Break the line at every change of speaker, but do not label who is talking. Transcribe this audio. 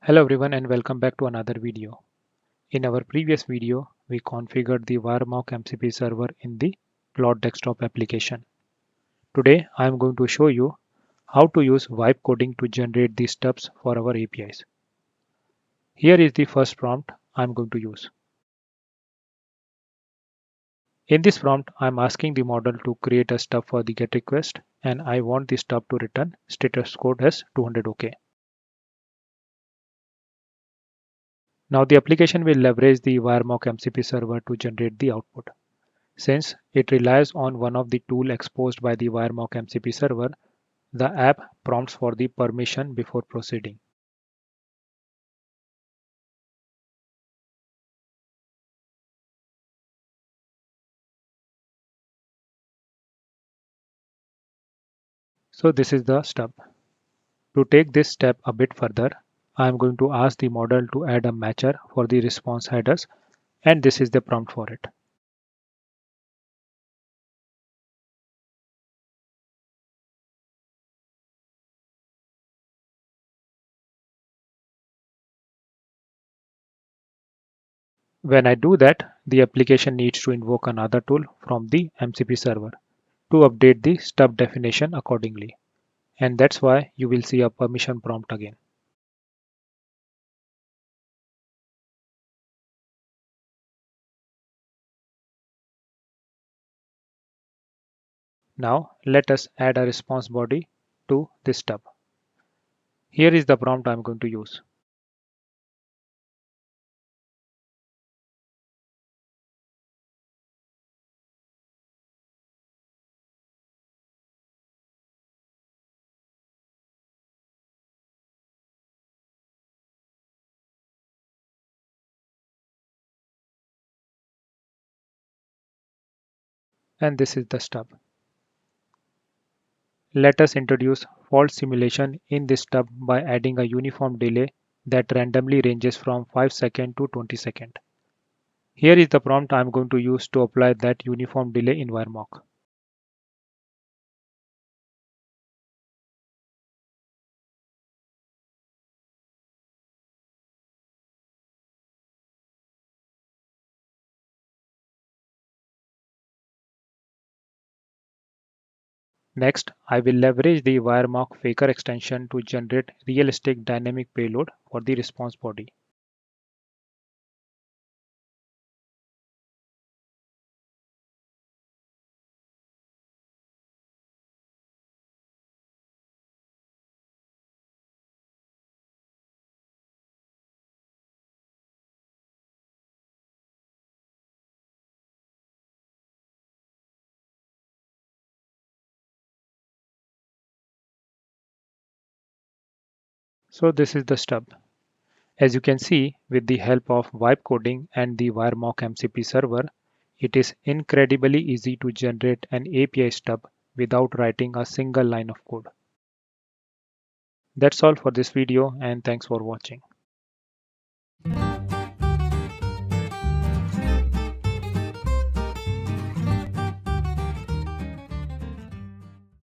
Hello everyone and welcome back to another video. In our previous video, we configured the wiremock MCP server in the Plot desktop application. Today, I am going to show you how to use wipe coding to generate the stubs for our APIs. Here is the first prompt I am going to use. In this prompt, I am asking the model to create a stub for the GET request and I want the stub to return status code as 200 OK. Now the application will leverage the wiremock MCP server to generate the output. Since it relies on one of the tools exposed by the wiremock MCP server, the app prompts for the permission before proceeding. So this is the step. To take this step a bit further, I am going to ask the model to add a matcher for the response headers, and this is the prompt for it. When I do that, the application needs to invoke another tool from the MCP server to update the stub definition accordingly. And that's why you will see a permission prompt again. Now let us add a response body to this stub. Here is the prompt I'm going to use. And this is the stub. Let us introduce fault simulation in this stub by adding a uniform delay that randomly ranges from 5 seconds to 20 seconds. Here is the prompt I'm going to use to apply that uniform delay in wiremock. Next, I will leverage the wiremock faker extension to generate realistic dynamic payload for the response body. So this is the stub. As you can see, with the help of wipe coding and the wiremock MCP server, it is incredibly easy to generate an API stub without writing a single line of code. That's all for this video and thanks for watching.